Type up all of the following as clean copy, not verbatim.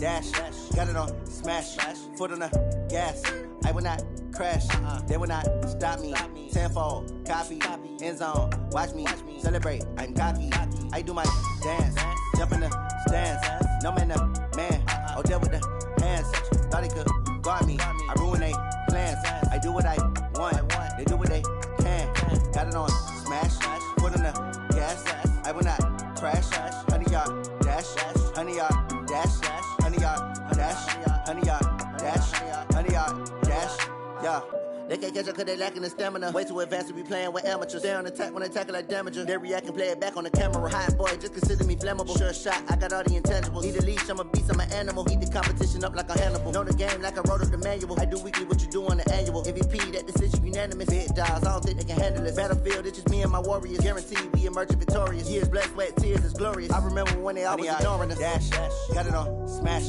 dash. Got it on smash. Foot on the gas. I will not crash. They will not stop me. Tenfold, copy, end zone. Watch me celebrate. I'm cocky. I do my dance. Jump in the stands. No man, the man. Oh, deal with the hands. Thought he could guard me. I ruin they plans. I do what I want. They do what they can. Got it on smash. Foot on the gas. I will not crash. 100 yard dash. 100 yard dash. 100 yard dash. 100 yard dash. 100 yard dash. Yeah. They can't catch up cause they lacking the stamina. Way too advanced to be playing with amateurs. Stay on attack when they tackle like damager. They react and play it back on the camera. Hot boy, just consider me flammable. Sure shot, I got all the intangibles. Need a leash, I'm a beast, I'm an animal. Heat the competition up like a Hannibal. Know the game like I wrote up the manual. I do weekly what you do on the annual. MVP, that decision unanimous. Big dogs, I don't think they can handle this. Battlefield, it's just me and my warriors. Guaranteed we emerge victorious. Years, blood, sweat, tears, is glorious. I remember when they always ignoring us. Dash, got it on smash.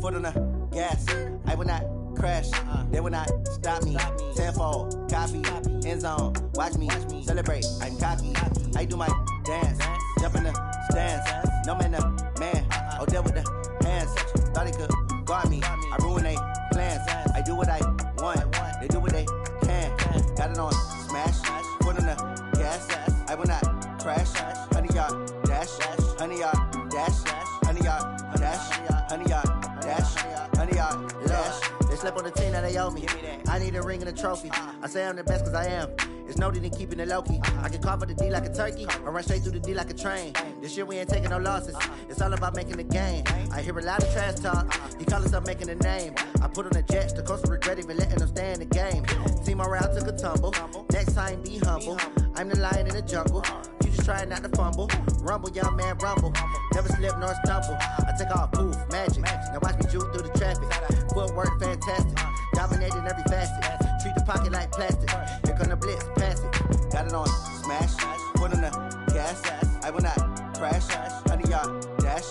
Foot on the gas. I will not crash. They will not stop me. Tenfold, copy, end zone. Watch me celebrate. I'm cocky. I do my dance. Jump in the stands. No man, the man. Oh, deal with the hands. Thought he could guard me. I ruin they plans. I do what I want. They do what they can. Got it on smash. Foot on the gas. I will not crash. 100 yard dash. 100 yard dash. 100 yard dash. 100 yard dash. 100 yard dash. They slept on the team, now they owe me. I need a ring and a trophy. I say I'm the best cause I am. It's no need in keeping it low-key. I can carve up the D like a turkey or run straight through the D like a train. This year we ain't taking no losses. It's all about making the game. I hear a lot of trash talk. You call us up making a name. I put on the Jets. The coach will regret even letting them stay in the game. Team morale took a tumble. Next time be humble. I'm the lion in the jungle. You just trying not to fumble. Rumble, young man, rumble. Never slip nor stumble. I take off, poof, magic. Now watch me juke through the traffic. Footwork fantastic. Dominating every facet. Treat the pocket like plastic. Here come the blitz, pass it. Got it on smash. Foot on the gas. I will not crash. 100 yard dash.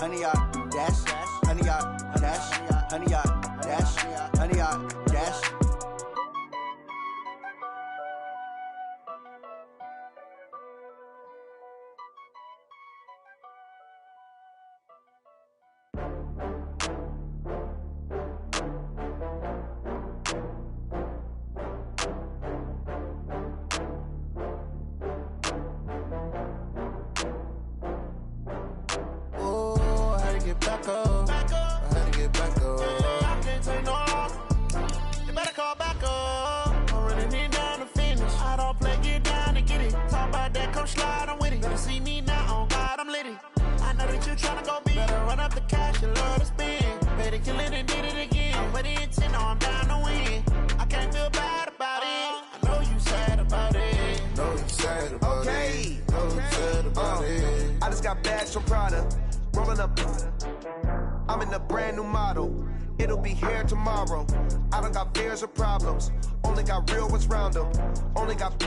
100 yard dash. 100 yard dash. 100 yard dash. 100 yard dash. Back up. I had to get back up. I can't take no loss. You better call back up. I'm running it down to finish. I don't play, get down to get it. Talk about that, come slide, I'm with it. Better see me now, on God, I'm litty. I know that you tryna go big. Better run up the cash, you love to spend. Better kill it and did it again. I'm with the intent, no, I'm down to win. I can't feel bad about it. I know you sad about it. Know you sad about it. Know you sad about it. I just got bags from Prada. Rolling up, I'm in a brand new model. It'll be here tomorrow. I don't got fears or problems. Only got real ones round them. Only got.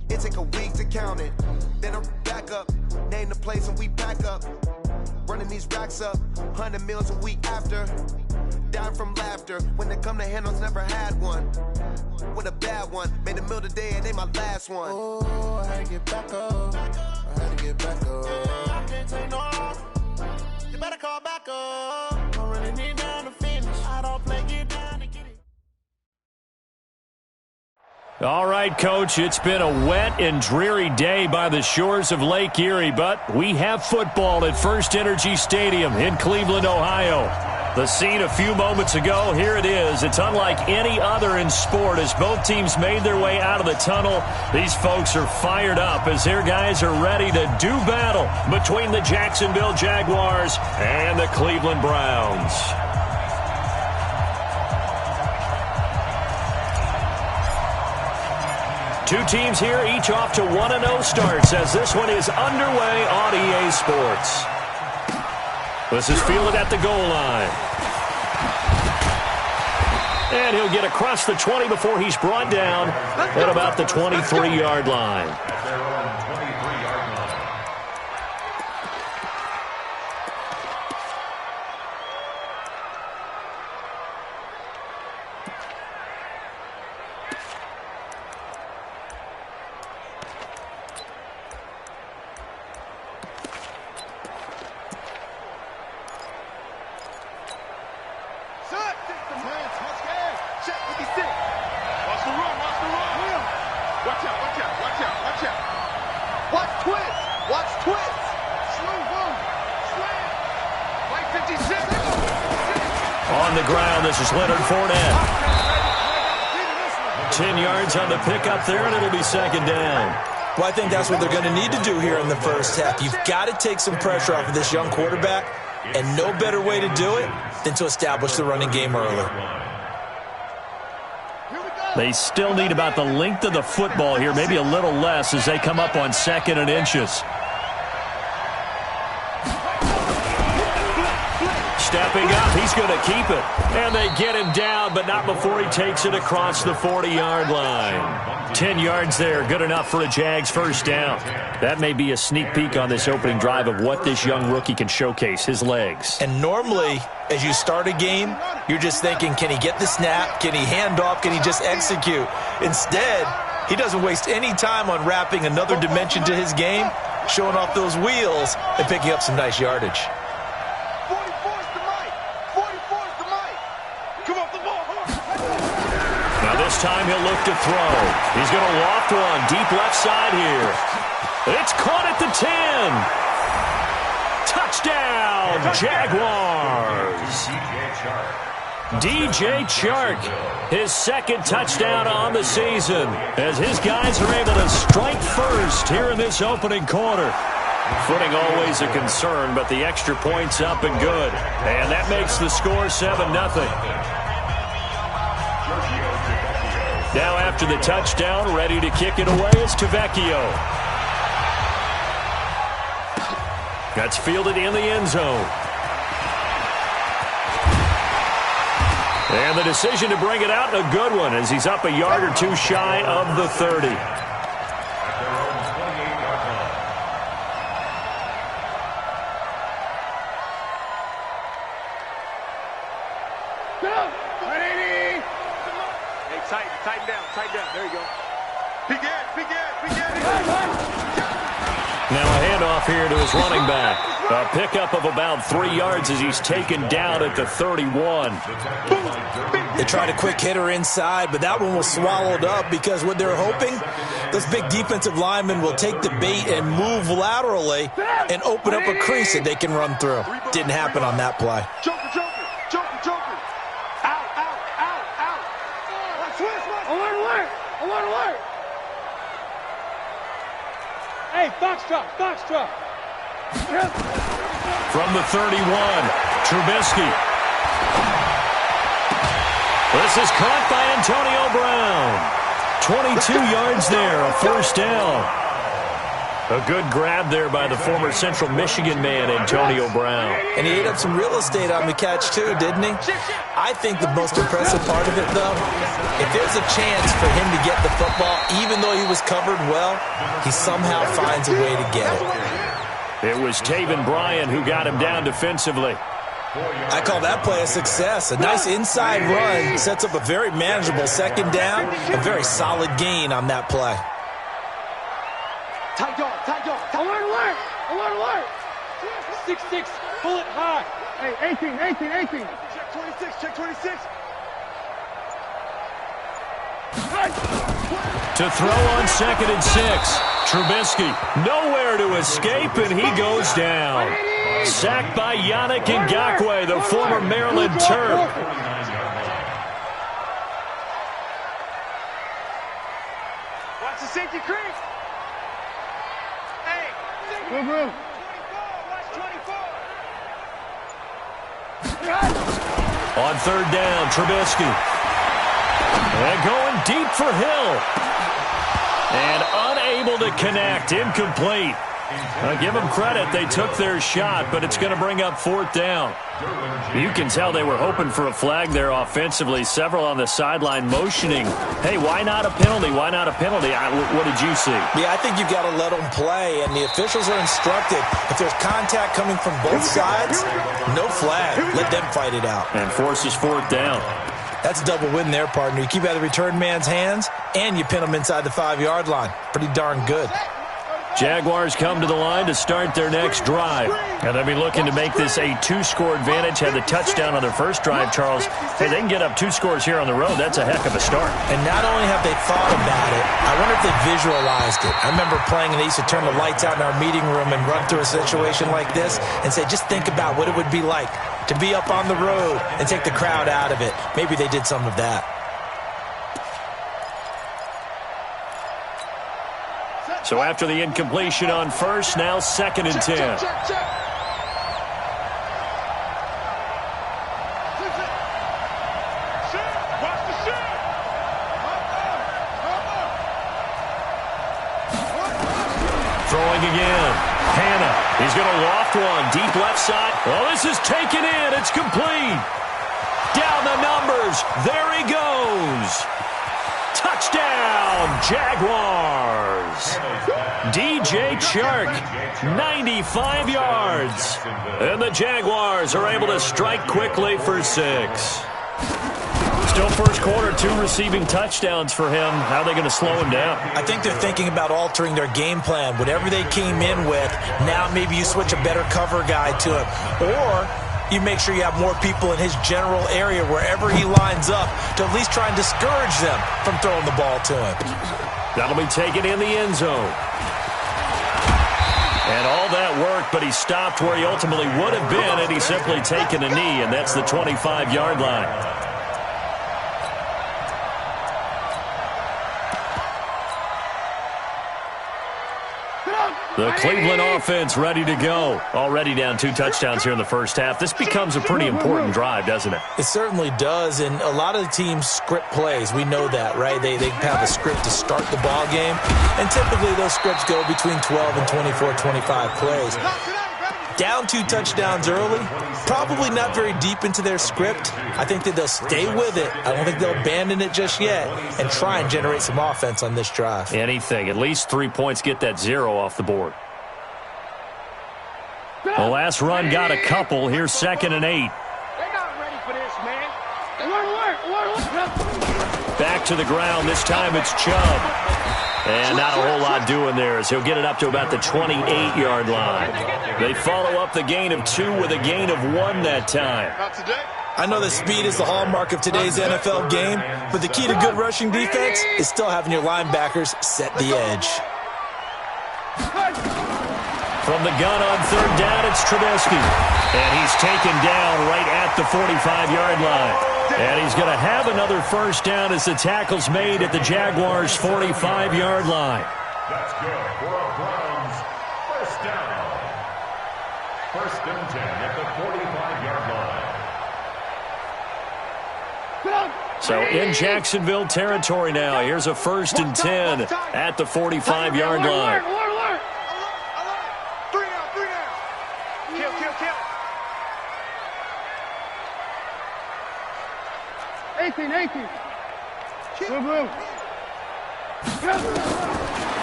It take a week to count it. Then I'm back up. Name the place and we pack up. Running these racks up. 100 meals a week after. Down from laughter. When they come to handles, never had one. With a bad one. Made a meal today and they my last one. Oh, I had to get back up. I had to get back up. I can't take no loss. You better call back up. I'm running it down to finish. I don't play, get down to get it. All right, Coach, it's been a wet and dreary day by the shores of Lake Erie, but we have football at First Energy Stadium in Cleveland, Ohio. The scene a few moments ago, here it is. It's unlike any other in sport as both teams made their way out of the tunnel. These folks are fired up as their guys are ready to do battle between the Jacksonville Jaguars and the Cleveland Browns. Two teams here, each off to 1-0 starts as this one is underway on EA Sports. This is fielded at the goal line. And he'll get across the 20 before he's brought down at about the 23-yard line. check, 56. Watch the run, watch the run. Watch out, watch out, watch out, watch out. Watch twist, watch twist. Slow boom, slam. White 56. On the ground, this is Leonard Fournette. 10 yards on the pickup there, and it'll be second down. Well, I think that's what they're going to need to do here in the first half. You've got to take some pressure off of this young quarterback, and no better way to do it than to establish the running game early. They still need about the length of the football here, maybe a little less as they come up on 2nd and inches. Stepping up, he's going to keep it. And they get him down, but not before he takes it across the 40-yard line. 10 yards there, good enough for a Jags first down. That may be a sneak peek on this opening drive of what this young rookie can showcase, his legs. And normally, as you start a game, you're just thinking, can he get the snap? Can he hand off? Can he just execute? Instead, he doesn't waste any time on wrapping another dimension to his game, showing off those wheels, and picking up some nice yardage. This time he'll look to throw. He's going to loft one deep left side here. It's caught at the 10. Touchdown, Jaguars. DJ Chark, his second touchdown on the season, as his guys are able to strike first here in this opening quarter. Footing always a concern, but the extra point's up and good. And that makes the score 7-0. Now after the touchdown, ready to kick it away is Tavecchio. That's fielded in the end zone. And the decision to bring it out, a good one, as he's up a yard or two shy of the 30. Now a handoff here to his running back. A pickup of about 3 yards as he's taken down at the 31. They tried a quick hitter inside, but that one was swallowed up because what they're hoping, those big defensive linemen will take the bait and move laterally and open up a crease that they can run through. Didn't happen on that play. Joker, joker, joker, joker. Out, out, out, out. Alert. Hey, foxtrot. From the 31, Trubisky. This is caught by Antonio Brown. 22 yards there, a first down. A good grab there by the former Central Michigan man, Antonio Brown. And he ate up some real estate on the catch, too, didn't he? I think the most impressive part of it, though, if there's a chance for him to get the football, even though he was covered well, he somehow finds a way to get it. It was Taven Bryan who got him down defensively. I call that play a success. A nice inside run sets up a very manageable second down, a very solid gain on that play. Tight dog. Alert. 6-6, pull it high. Hey, 18. Check 26. To throw on 2nd and 6. Trubisky nowhere to escape, and he goes down. Sacked by Yannick Ngakoue, the former Maryland Terp. Watch the safety crease. Hey, Move. watch 24. On 3rd down, Trubisky. And going deep for Hill. And unable to connect, incomplete. Give them credit, they took their shot, but it's going to bring up 4th down. You can tell they were hoping for a flag there offensively. Several on the sideline motioning, hey, why not a penalty? What did you see? Yeah, I think you've got to let them play, and the officials are instructed. If there's contact coming from both sides, no flag. Let them fight it out. And forces 4th down. That's a double win there, partner. You keep out of the return man's hands, and you pin them inside the 5-yard line. Pretty darn good. Jaguars come to the line to start their next drive. And they'll be looking to make this a 2-score advantage. Had the touchdown on their first drive, Charles. Hey, they can get up 2 scores here on the road. That's a heck of a start. And not only have they thought about it, I wonder if they visualized it. I remember playing and they used to turn the lights out in our meeting room and run through a situation like this and say, just think about what it would be like to be up on the road and take the crowd out of it. Maybe they did some of that. So after the incompletion on first, now 2nd and 10. Throwing again. Hannah. He's going to loft one. Deep left side. Oh, this is taken in. It's complete. Down the numbers. There he goes. Touchdown, Jaguars. DJ Chark, 95 yards. And the Jaguars are able to strike quickly for 6. Still first quarter, 2 receiving touchdowns for him. How are they going to slow him down? I think they're thinking about altering their game plan. Whatever they came in with, now maybe you switch a better cover guy to him. Or you make sure you have more people in his general area wherever he lines up to at least try and discourage them from throwing the ball to him. That'll be taken in the end zone. And all that work, but he stopped where he ultimately would have been had he simply taken a knee, and that's the 25-yard line. The Cleveland offense ready to go. Already down 2 touchdowns here in the first half. This becomes a pretty important drive, doesn't it? It certainly does, and a lot of the teams script plays. We know that, right? They have a script to start the ball game, and typically those scripts go between 12 and 24, 25 plays. Down 2 touchdowns early, probably not very deep into their script. I think that they'll stay with it. I don't think they'll abandon it just yet and try and generate some offense on this drive. Anything. At least 3 points, get that 0 off the board. The last run got a couple. Here's 2nd and 8. They're not ready for this, man. Back to the ground. This time it's Chubb. And not a whole lot doing there as he'll get it up to about the 28-yard line. They follow up the gain of 2 with a gain of 1 that time. I know that speed is the hallmark of today's NFL game, but the key to good rushing defense is still having your linebackers set the edge. From the gun on 3rd down, it's Trubisky. And he's taken down right at the 45-yard line. And he's going to have another first down as the tackle's made at the Jaguars' 45-yard line. That's good for a Browns first down. 1st and 10 at the 45-yard line. So in Jacksonville territory now. Here's a 1st and 10 at the 45-yard line. 18.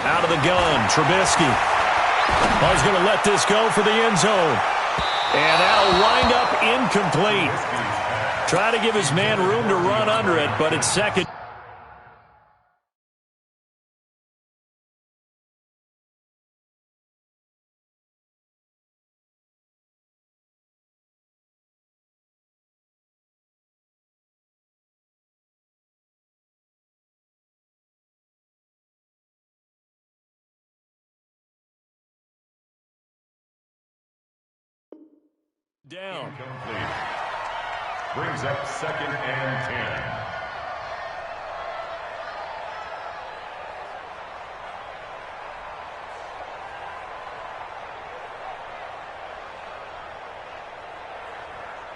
Out of the gun, Trubisky. He's going to let this go for the end zone. And that'll wind up incomplete. Try to give his man room to run under it, but it's 2nd. Down. Incomplete. Brings up 2nd and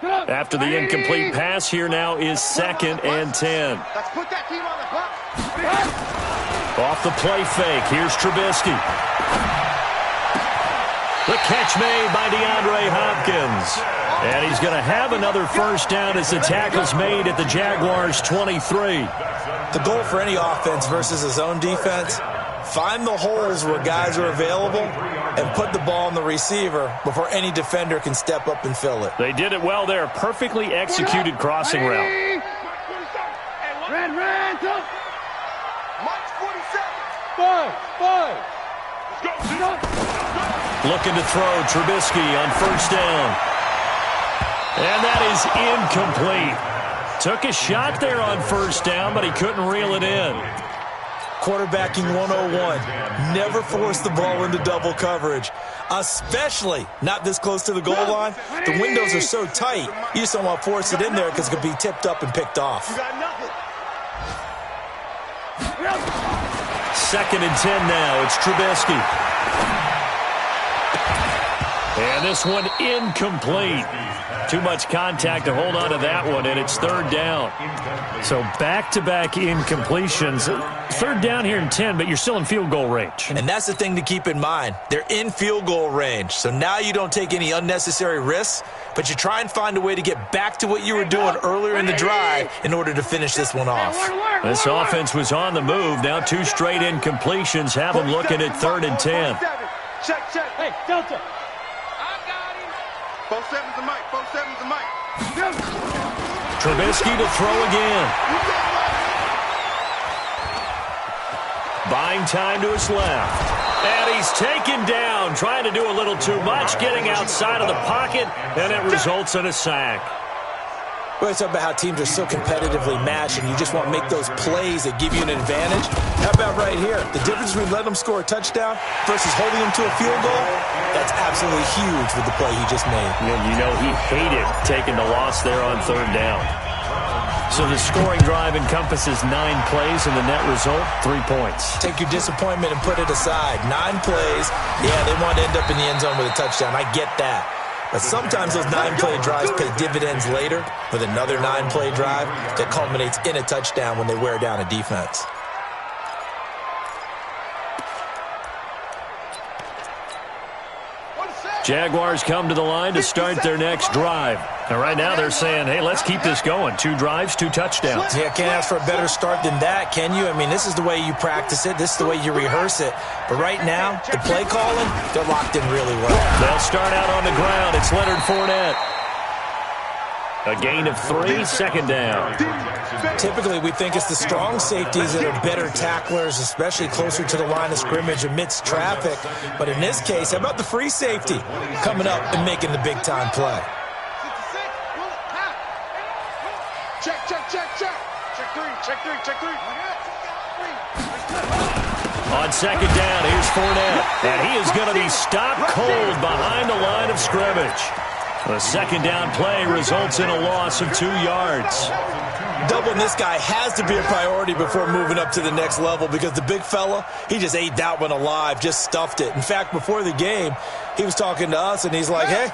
10. After the incomplete pass, here now is 2nd and 10. Let's put that team on the clock. Off the play fake, here's Trubisky. The catch made by DeAndre Hopkins. And he's going to have another first down as the tackle's made at the Jaguars' 23. The goal for any offense versus his own defense, find the holes where guys are available and put the ball on the receiver before any defender can step up and fill it. They did it well there. Perfectly executed crossing route. Red, top. March 47. 5. Looking to throw, Trubisky on first down. And that is incomplete. Took a shot there on first down, but he couldn't reel it in. Quarterbacking 101. Never force the ball into double coverage, especially not this close to the goal line. The windows are so tight, you just don't want to force it in there because it could be tipped up and picked off. Second and 10 now. It's Trubisky. And this one incomplete. Too much contact to hold on to that one, and it's third down. So back-to-back incompletions. Third down here in 10, but you're still in field goal range. And that's the thing to keep in mind. They're in field goal range. So now you don't take any unnecessary risks, but you try and find a way to get back to what you were doing earlier in the drive in order to finish this one off. This offense was on the move. Now 2 straight incompletions have them looking at third and 10. Check. Hey, Delta. I got him. 4-7's the mic. 4-7's the mic. Trubisky to throw again. Buying time to his left. And he's taken down, trying to do a little too much, getting outside of the pocket, and it results in a sack. We're talking about how teams are so competitively matched, and you just want to make those plays that give you an advantage. How about right here? The difference between letting them score a touchdown versus holding them to a field goal, that's absolutely huge with the play he just made. You know he hated taking the loss there on third down. So the scoring drive encompasses 9 plays, and the net result, 3 points. Take your disappointment and put it aside. 9 plays, yeah, they want to end up in the end zone with a touchdown. I get that. But sometimes those 9-play drives pay dividends later with another 9-play drive that culminates in a touchdown when they wear down a defense. Jaguars come to the line to start their next drive. And right now they're saying, hey, let's keep this going. 2 drives, 2 touchdowns. Yeah, can't ask for a better start than that, can you? I mean, this is the way you practice it. This is the way you rehearse it. But right now, the play calling, they're locked in really well. They'll start out on the ground. It's Leonard Fournette. A gain of 3, second down. Typically, we think it's the strong safeties that are better tacklers, especially closer to the line of scrimmage amidst traffic. But in this case, how about the free safety coming up and making the big-time play? Check. Check three. On second down, here's Fournette. And he is going to be stopped cold behind the line of scrimmage. The second down play results in a loss of 2 yards. Doubling this guy has to be a priority before moving up to the next level because the big fella, he just ate that one alive, just stuffed it. In fact, before the game, he was talking to us, and he's like, hey,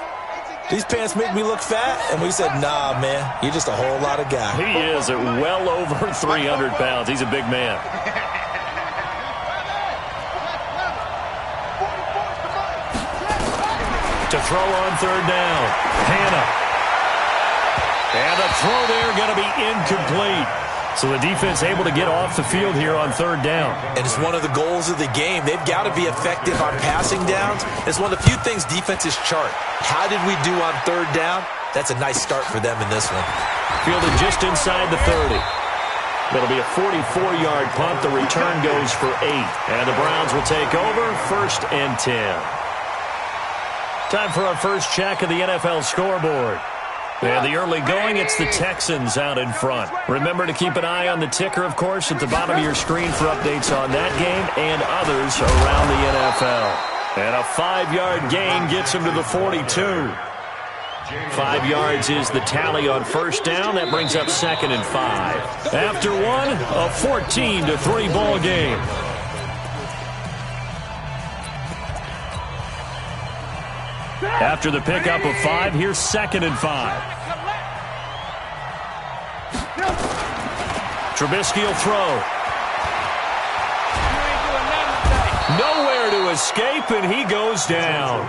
these pants make me look fat? And we said, nah, man, you're just a whole lot of guy. He is at well over 300 pounds. He's a big man. To throw on third down. Hannah. And the throw there going to be incomplete. So the defense able to get off the field here on third down. And it's one of the goals of the game. They've got to be effective on passing downs. It's one of the few things defenses chart. How did we do on third down? That's a nice start for them in this one. Fielded just inside the 30. It'll be a 44-yard punt. The return goes for 8. And the Browns will take over, 1st and 10. Time for our first check of the NFL scoreboard. And the early going, it's the Texans out in front. Remember to keep an eye on the ticker, of course, at the bottom of your screen for updates on that game and others around the NFL. And a 5-yard gain gets him to the 42. 5 yards is the tally on first down. That brings up 2nd and 5. After one, a 14-3 ball game. After the pickup of 5, here's 2nd and 5. Trubisky will throw. Nowhere to escape, and he goes down.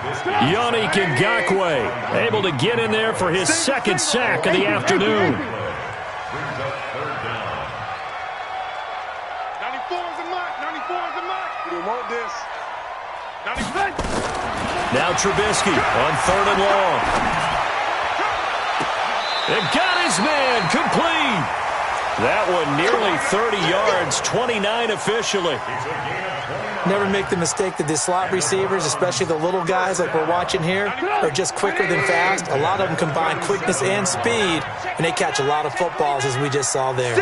Yannick Ngakoue able to get in there for his 2nd sack of the afternoon. 94 is a mark. 94 is a mark. We don't want this. 95. Now Trubisky on 3rd and long. It got his man complete. That one nearly 30 yards, 29 officially. Never make the mistake that the slot receivers, especially the little guys like we're watching here, are just quicker than fast. A lot of them combine quickness and speed, and they catch a lot of footballs, as we just saw there.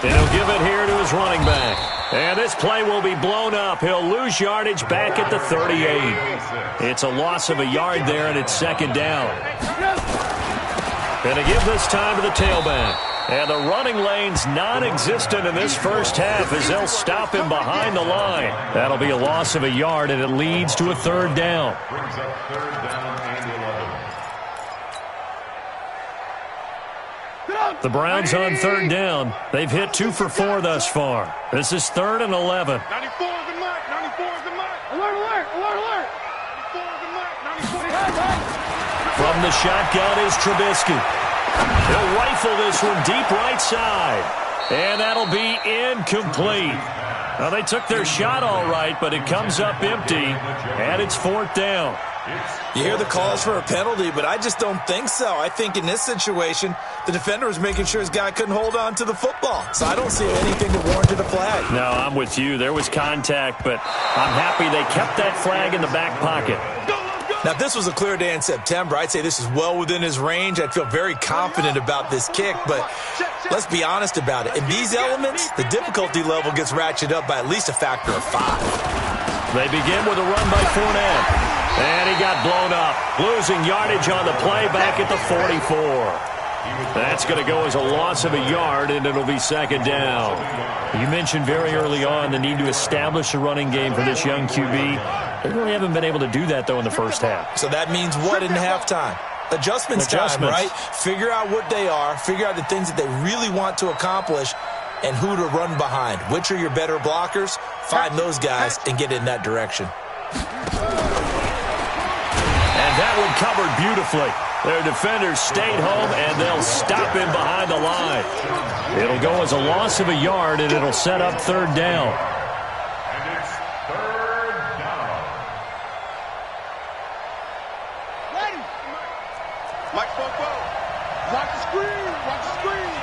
And he'll give it here to his running back. And this play will be blown up. He'll lose yardage back at the 38. It's a loss of a yard there, and it's second down. Going to give this time to the tailback. And the running lane's non-existent in this first half as they'll stop him behind the line. That'll be a loss of a yard, and it leads to a third down. Brings up third down and 11. The Browns on third down. They've hit 2 for 4 thus far. This is 3rd and 11. 94 is the mark. 94 is the mark. Alert, alert, alert, alert. 94 is the mark. 94 is the mark. From the shotgun is Trubisky. He'll rifle this one deep right side. And that'll be incomplete. Now, they took their shot all right, but it comes up empty, and it's 4th down. You hear the calls for a penalty, but I just don't think so. I think in this situation, the defender was making sure his guy couldn't hold on to the football. So I don't see anything that warranted a flag. No, I'm with you. There was contact, but I'm happy they kept that flag in the back pocket. Now, if this was a clear day in September, I'd say this is well within his range. I'd feel very confident about this kick, but let's be honest about it. In these elements, the difficulty level gets ratcheted up by at least a factor of 5. They begin with a run by Fournette. And he got blown up, losing yardage on the play back at the 44. That's going to go as a loss of a yard, and it'll be second down. You mentioned very early on the need to establish a running game for this young QB. They really haven't been able to do that, though, in the first half. So that means what in halftime? Adjustments time, right? Figure out what they are, figure out the things that they really want to accomplish, and who to run behind. Which are your better blockers? Find those guys and get in that direction. And that one covered beautifully. Their defenders stayed home, and they'll stop him behind the line. It'll go as a loss of a yard, and it'll set up third down. And it's third down. Ready. Mike Popo. Watch the screen. Watch the screen.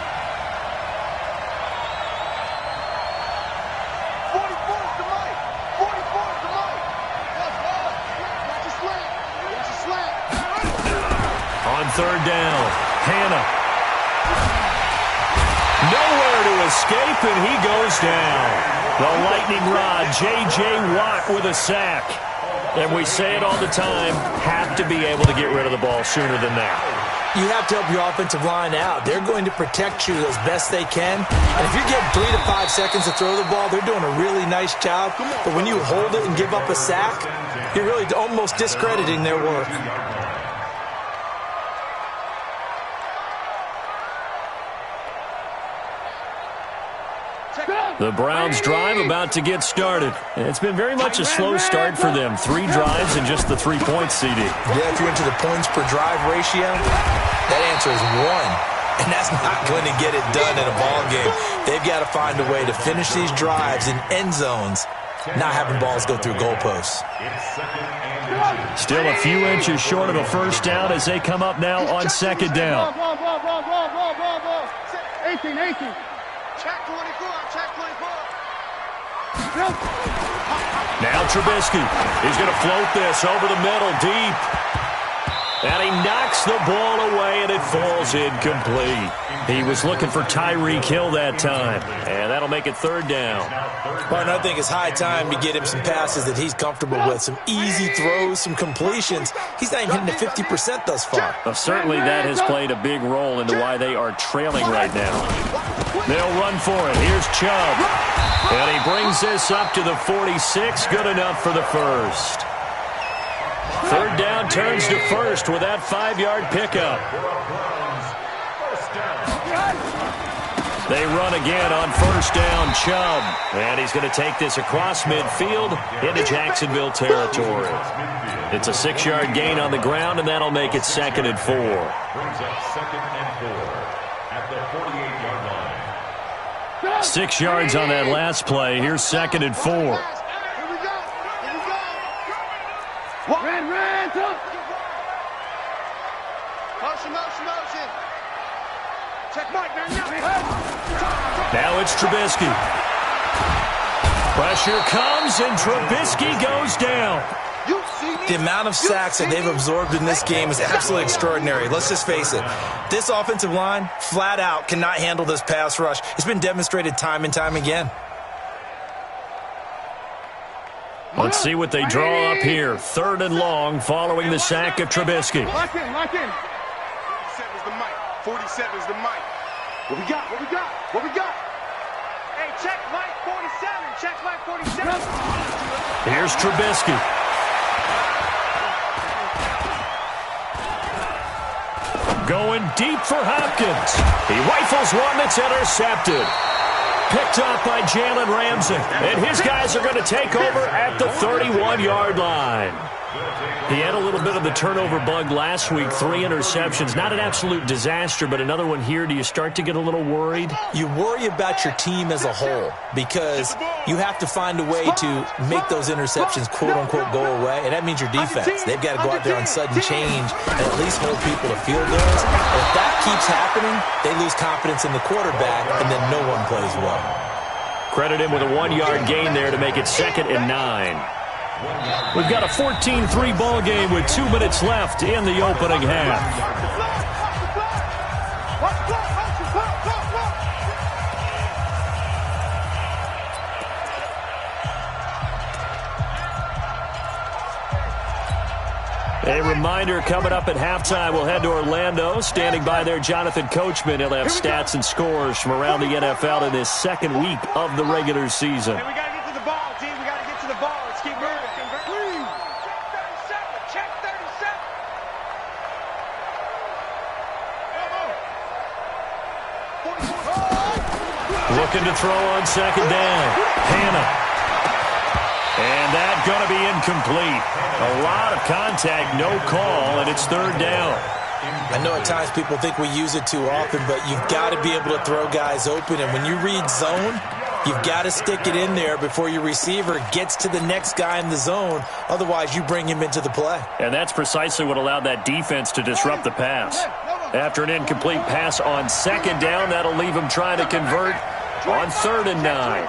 44 is the Mike. 44 is the Mike. Watch the slant. Watch the slant. On third down, Hannah. Nowhere to escape, and he goes down. The lightning rod, J.J. Watt with a sack. And we say it all the time, have to be able to get rid of the ball sooner than that. You have to help your offensive line out. They're going to protect you as best they can. And if you're getting 3 to 5 seconds to throw the ball, they're doing a really nice job. But when you hold it and give up a sack, you're really almost discrediting their work. The Browns drive about to get started. It's been very much a slow start for them. 3 drives and just the 3 points, CD. Yeah, if you're into the points per drive ratio, that answer is 1. And that's not going to get it done in a ball game. They've got to find a way to finish these drives in end zones, not having balls go through goalposts. Still a few inches short of a first down as they come up now on second down. 18. Check 24, check 24. Now Trubisky. He's going to float this over the middle, deep. And he knocks the ball away, and it falls incomplete. He was looking for Tyreek Hill that time, and that'll make it third down. Well, and I think it's high time to get him some passes that he's comfortable with, some easy throws, some completions. He's not even hitting the 50% thus far. Well, certainly that has played a big role into why they are trailing right now. They'll run for it. Here's Chubb. And he brings this up to the 46. Good enough for the first. Third down turns to first with that 5-yard pickup. They run again on first down, Chubb. And he's going to take this across midfield into Jacksonville territory. It's a 6-yard gain on the ground, and that'll make it 2nd and 4. Brings up 2nd and 4 at the 48-yard line. 6 yards on that last play. Here's 2nd and 4. Motion. Now it's Trubisky. Pressure comes, and Trubisky goes down. The amount of sacks that they've absorbed in this game is absolutely extraordinary. Let's just face it. This offensive line, flat out, cannot handle this pass rush. It's been demonstrated time and time again. Let's see what they draw up here. 3rd and long following the sack of Trubisky. Lock in. 47's the mic. 47's the mic. What we got? Hey, check mic 47. Check mic 47. Here's Trubisky. Going deep for Hopkins. He rifles one that's intercepted. Picked up by Jalen Ramsey. And his guys are going to take over at the 31-yard line. He had a little bit of the turnover bug last week. 3 interceptions. Not an absolute disaster, but another one here. Do you start to get a little worried? You worry about your team as a whole because you have to find a way to make those interceptions, quote-unquote, go away, and that means your defense. They've got to go out there on sudden change and at least hold people to field goals. If that keeps happening, they lose confidence in the quarterback, and then no one plays well. Credit him with a 1-yard gain there to make it 2nd and 9. We've got a 14-3 ball game with 2 minutes left in the opening half. A reminder, coming up at halftime, we'll head to Orlando. Standing by there, Jonathan Coachman. He'll have stats and scores from around the NFL in this 2nd week of the regular season. Hey, we got to get to the ball, team. We got to get to the ball. Let's keep moving. Check 37. Looking to throw on 2nd down. Hannah. And that's going to be incomplete. A lot of contact, no call, and it's 3rd down. I know at times people think we use it too often, but you've got to be able to throw guys open. And when you read zone, you've got to stick it in there before your receiver gets to the next guy in the zone. Otherwise, you bring him into the play. And that's precisely what allowed that defense to disrupt the pass. After an incomplete pass on 2nd down, that'll leave him trying to convert on 3rd and 9.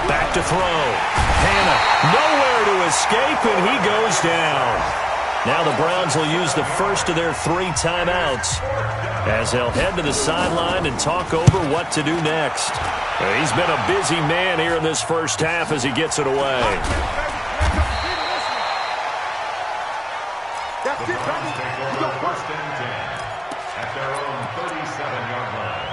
Back to throw. Hannah nowhere to escape, and he goes down. Now the Browns will use the first of their 3 timeouts as they'll head to the sideline and talk over what to do next. He's been a busy man here in this first half as he gets it away. The Browns take over 1st and 10 at their own 37-yard line.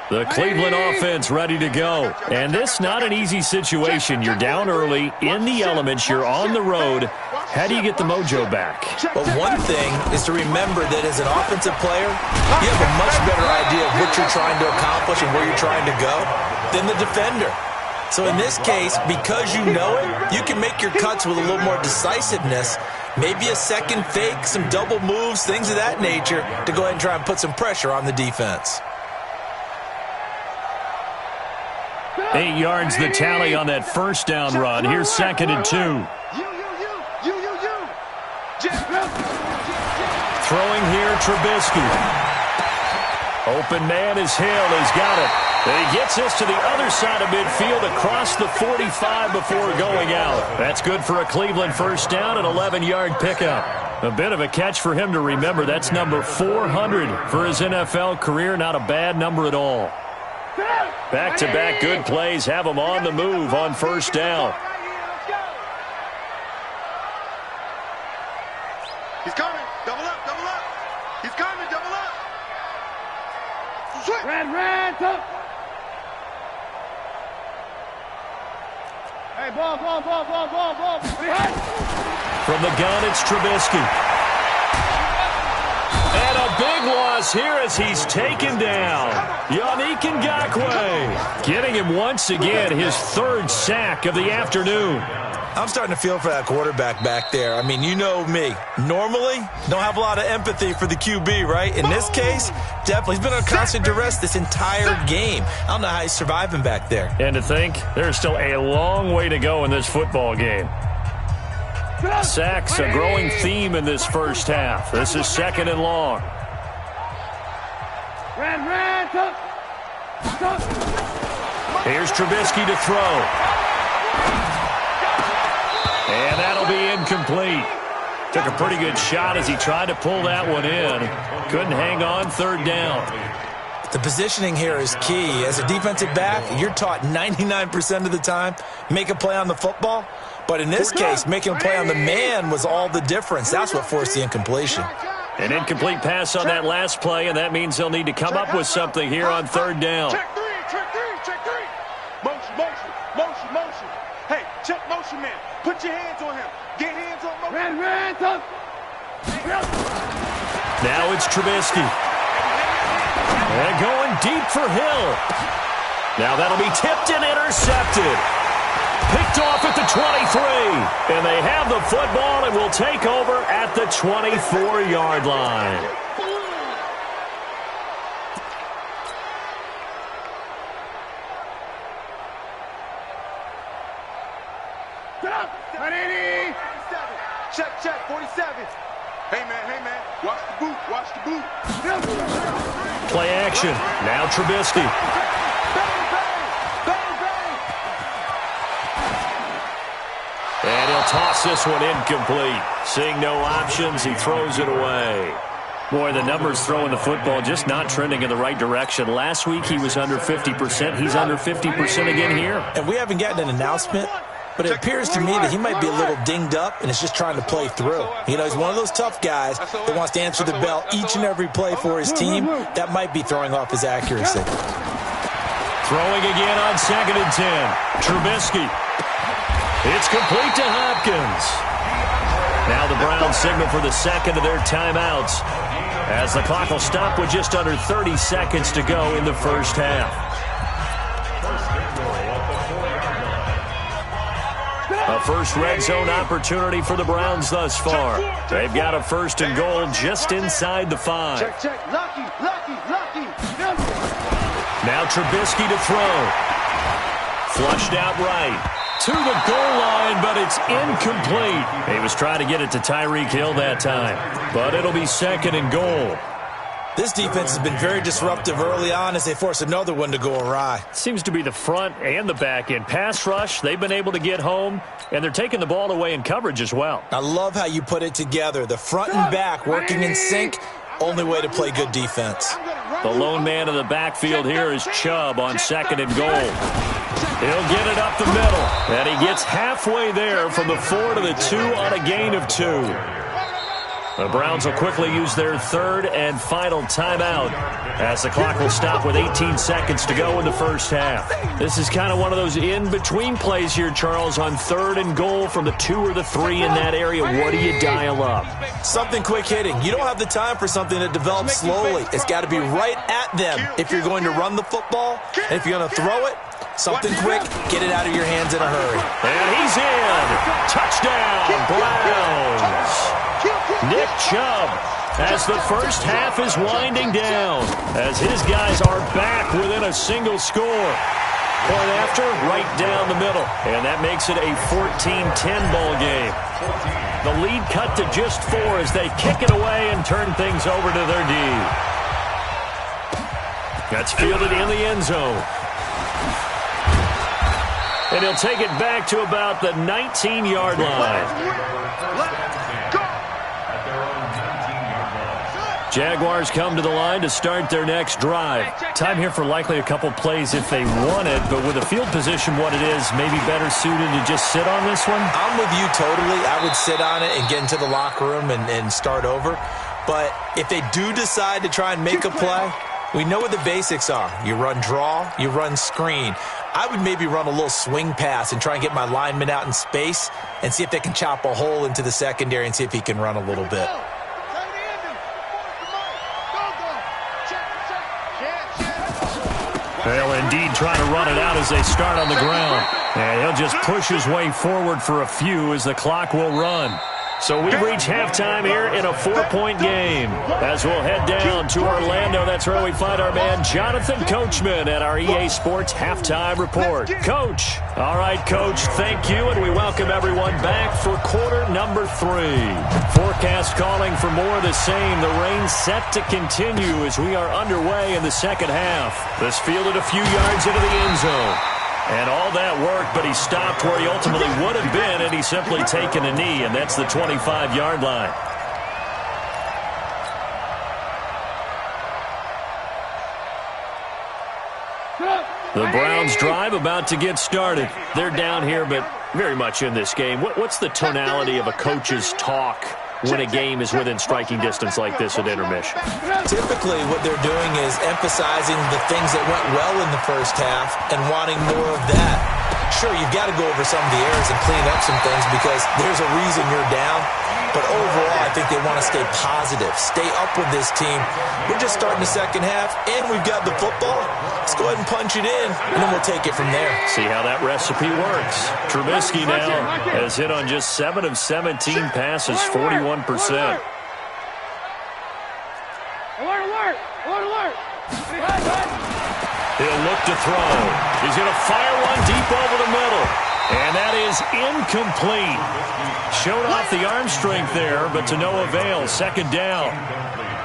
The Cleveland offense ready to go. And this not an easy situation. You're down early, in the elements, you're on the road. How do you get the mojo back? Well, one thing is to remember that as an offensive player, you have a much better idea of what you're trying to accomplish and where you're trying to go than the defender. So in this case, because you know it, you can make your cuts with a little more decisiveness. Maybe a second fake, some double moves, things of that nature to go ahead and try and put some pressure on the defense. 8 yards the tally on that 1st down run. Here's 2nd and 2. Throwing here, Trubisky. Open man is Hill. He's got it. And he gets this to the other side of midfield across the 45 before going out. That's good for a Cleveland 1st down, an 11-yard pickup. A bit of a catch for him to remember. That's number 400 for his NFL career. Not a bad number at all. Back-to-back good plays have him on the move on 1st down. He's coming. Double up. He's coming. Double up. Red. Hey, ball. From the gun, it's Trubisky. And a big loss here as he's taken down. Yannick Ngakoue getting him once again his third sack of the afternoon. I'm starting to feel for that quarterback back there. I mean, you know me. Normally, don't have a lot of empathy for the QB, right? In this case, definitely. He's been on constant duress this entire game. I don't know how he's surviving back there. And to think, there's still a long way to go in this football game. Sacks, a growing theme in this first half. This is 2nd and long. Here's Trubisky to throw. And that'll be incomplete. Took a pretty good shot as he tried to pull that one in. Couldn't hang on, 3rd down. The positioning here is key. As a defensive back, you're taught 99% of the time, make a play on the football. But in this case, making a play on the man was all the difference. That's what forced the incompletion. An incomplete pass on that last play, and that means they'll need to come up with something here on 3rd down. Check three. Motion. Hey, check motion, man. Put your hands on him. Get hands on motion. Now it's Trubisky. And going deep for Hill. Now that'll be tipped and intercepted. Picked off at the 23. And they have the football and will take over at the 24-yard line. Check, 47. Hey, man, watch the boot. Play action. Now Trubisky. Bang. And he'll toss this one incomplete. Seeing no options, he throws it away. Boy, the numbers throwing the football just not trending in the right direction. Last week he was under 50%. He's under 50% again here. And we haven't gotten an announcement, but it appears to me that he might be a little dinged up and is just trying to play through. You know, he's one of those tough guys that wants to answer the bell each and every play for his team. That might be throwing off his accuracy. Throwing again on 2nd and 10. Trubisky. It's complete to Hopkins. Now the Browns signal for the second of their timeouts as the clock will stop with just under 30 seconds to go in the first half. A first red zone opportunity for the Browns thus far. They've got a 1st and goal just inside the 5. Check. Lucky. Now Trubisky to throw. Flushed out right. To the goal line, but it's incomplete. He was trying to get it to Tyreek Hill that time, but it'll be 2nd and goal. This defense has been very disruptive early on as they force another one to go awry. Seems to be the front and the back end. Pass rush, they've been able to get home, and they're taking the ball away in coverage as well. I love how you put it together. The front and back working in sync, only way to play good defense. The lone man in the backfield here is Chubb on 2nd and goal. He'll get it up the middle, and he gets halfway there from the 4 to the 2 on a gain of 2. The Browns will quickly use their 3rd and final timeout as the clock will stop with 18 seconds to go in the first half. This is kind of one of those in-between plays here, Charles, on 3rd and goal from the 2 or the 3 in that area. What do you dial up? Something quick hitting. You don't have the time for something that develops slowly. It's got to be right at them if you're going to run the football. And if you're going to throw it, something quick, get it out of your hands in a hurry. And he's in. Touchdown, Browns. Nick Chubb as the first half is winding down as his guys are back within a single score. Point after, right down the middle. And that makes it a 14-10 ball game. The lead cut to just 4 as they kick it away and turn things over to their D. That's fielded in the end zone. And he'll take it back to about the 19-yard line. Jaguars come to the line to start their next drive. Time here for likely a couple plays if they want it, but with the field position what it is, maybe better suited to just sit on this one? I'm with you totally. I would sit on it and get into the locker room and start over. But if they do decide to try and make a play, we know what the basics are. You run draw, you run screen. I would maybe run a little swing pass and try and get my lineman out in space and see if they can chop a hole into the secondary and see if he can run a little bit. They'll indeed try to run it out as they start on the ground. And he'll just push his way forward for a few as the clock will run. So we've reached halftime here in a 4-point game. As we'll head down to Orlando, that's where we find our man Jonathan Coachman at our EA Sports Halftime Report. Coach. All right, Coach, thank you, and we welcome everyone back for quarter number 3. Forecast calling for more of the same. The rain set to continue as we are underway in the second half. This fielded a few yards into the end zone. And all that worked, but he stopped where he ultimately would have been, and he's simply taken a knee, and that's the 25-yard line. The Browns drive about to get started. They're down here, but very much in this game. What's the tonality of a coach's talk when a game is within striking distance like this at intermission? Typically, what they're doing is emphasizing the things that went well in the first half and wanting more of that. Sure, you've got to go over some of the errors and clean up some things because there's a reason you're down. But overall, I think they want to stay positive, stay up with this team. We're just starting the second half, and we've got the football. Let's go ahead and punch it in, and then we'll take it from there. See how that recipe works. Trubisky now has hit on just 7 of 17 passes, 41%. He'll look to throw. He's going to fire one deep over the middle. And that is incomplete. Showed off the arm strength there, but to no avail. Second down.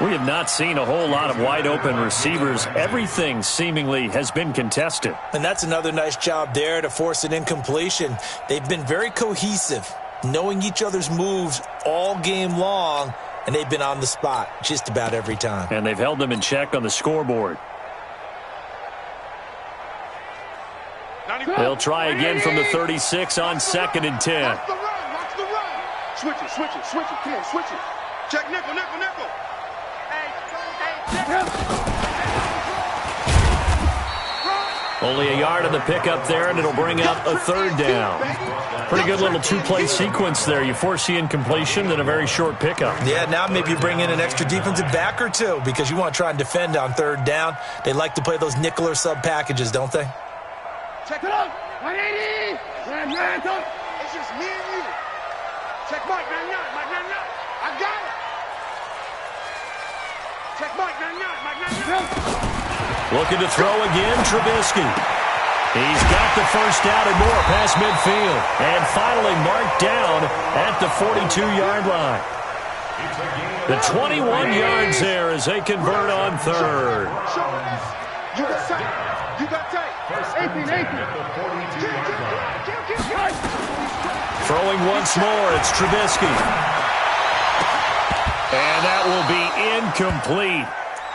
We have not seen a whole lot of wide-open receivers. Everything seemingly has been contested. And that's another nice job there to force an incompletion. They've been very cohesive, knowing each other's moves all game long, and they've been on the spot just about every time. And they've held them in check on the scoreboard. They'll try again from the 36 on 2nd and 10. Watch the run. Switch it. Come on, switch it. Check nickel. Only a yard on the pickup there, and it'll bring up a 3rd down. Pretty good little 2-play sequence there. You force the incompletion, then a very short pickup. Yeah, now maybe you bring in an extra defensive back or two because you want to try and defend on 3rd down. They like to play those nickel or sub packages, don't they? Check it out. 180. It's just me and you. Check Mike 99. I got it. Check Mike 99. Looking to throw again, Trubisky. He's got the first down and more past midfield. And finally marked down at the 42-yard line. The 21 yards there as they convert on 3rd. You got tape. You got tape. 18. Throwing once more, it's Trubisky. And that will be incomplete.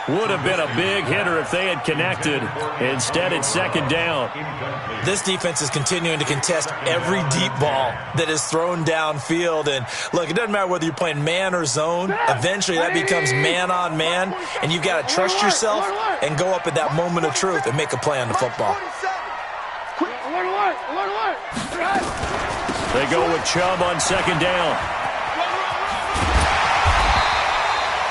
Would have been a big hitter if they had connected. Instead, it's 2nd down. This defense is continuing to contest every deep ball that is thrown downfield. And, look, it doesn't matter whether you're playing man or zone. Eventually, that becomes man-on-man. And you've got to trust yourself and go up at that moment of truth and make a play on the football. They go with Chubb on 2nd down.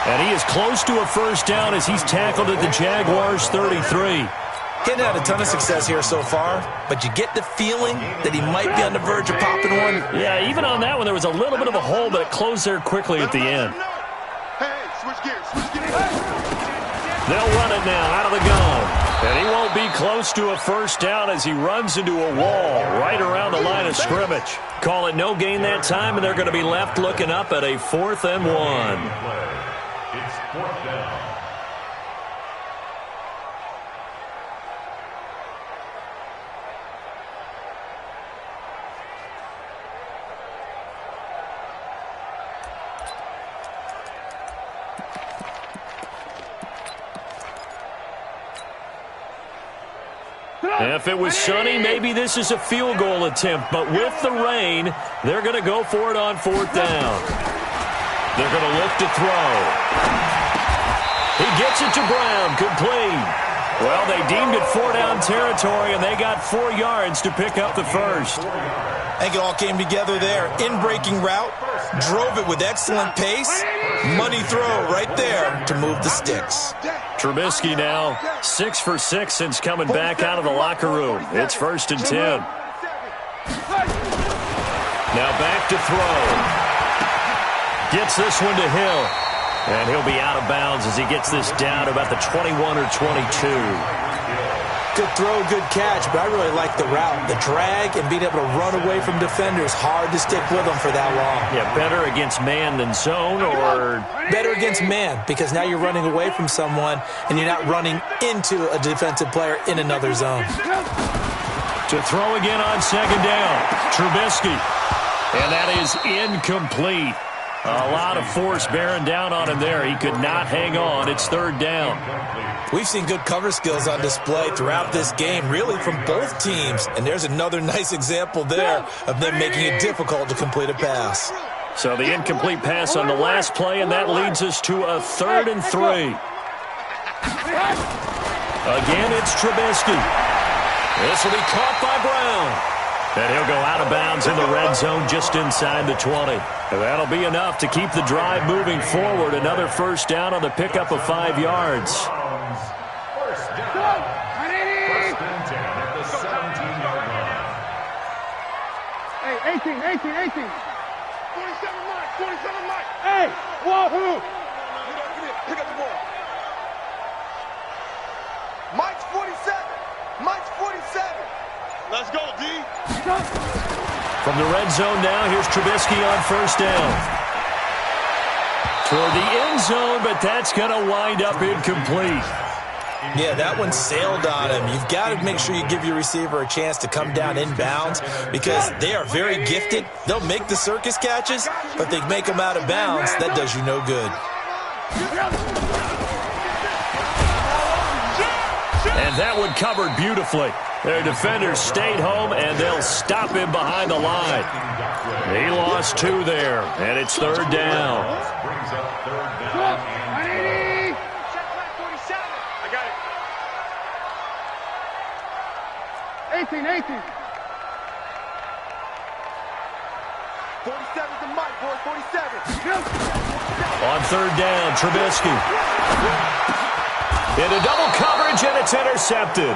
And he is close to a first down as he's tackled at the Jaguars' 33. Getting had a ton of success here so far, but you get the feeling that he might be on the verge of popping one. Yeah, even on that one, there was a little bit of a hole, but it closed there quickly at the end. Hey, switch gears. They'll run it now out of the gun. And he won't be close to a first down as he runs into a wall right around the line of scrimmage. Call it no gain that time, and they're going to be left looking up at a 4th and 1. It's 4th down. If it was sunny, maybe this is a field goal attempt. But with the rain, they're going to go for it on 4th down. They're going to look to throw. He gets it to Brown, complete. Well, they deemed it 4-down territory, and they got 4 yards to pick up the first. I think it all came together there. In-breaking route, drove it with excellent pace. Money throw right there to move the sticks. Trubisky now 6 for 6 since coming back out of the locker room. It's 1st and 10. Now back to throw. Gets this one to Hill. And he'll be out of bounds as he gets this down to about the 21 or 22. Good throw, good catch, but I really like the route. The drag and being able to run away from defenders, hard to stick with them for that long. Yeah, better against man than zone, or? Better against man, because now you're running away from someone and you're not running into a defensive player in another zone. To throw again on 2nd down, Trubisky. And that is incomplete. A lot of force bearing down on him there. He could not hang on. It's 3rd down. We've seen good cover skills on display throughout this game, really from both teams. And there's another nice example there of them making it difficult to complete a pass. So the incomplete pass on the last play, and that leads us to a 3rd and 3. Again, it's Trubisky. This will be caught by Brown. And he'll go out of bounds in the red zone just inside the 20. And that'll be enough to keep the drive moving forward. Another 1st down on the pickup of 5 yards. 1st down. 1st and 10 at the 17-yard line. Hey, 18. 47 Mike. 47 Mike. Hey, wahoo. Pick up the ball. Mike's 47. Mike's 47. Let's go, D. From the red zone now, here's Trubisky on 1st down. Toward the end zone, but that's going to wind up incomplete. Yeah, that one sailed on him. You've got to make sure you give your receiver a chance to come down inbounds because they are very gifted. They'll make the circus catches, but they make them out of bounds. That does you no good. And that one covered beautifully. Their defenders stayed home, and they'll stop him behind the line. He lost 2 there, and it's 3rd down. Brings up 3rd down and I got it. 18. 47's the Mike, boys. 47. On 3rd down, Trubisky. Into double coverage, and it's intercepted.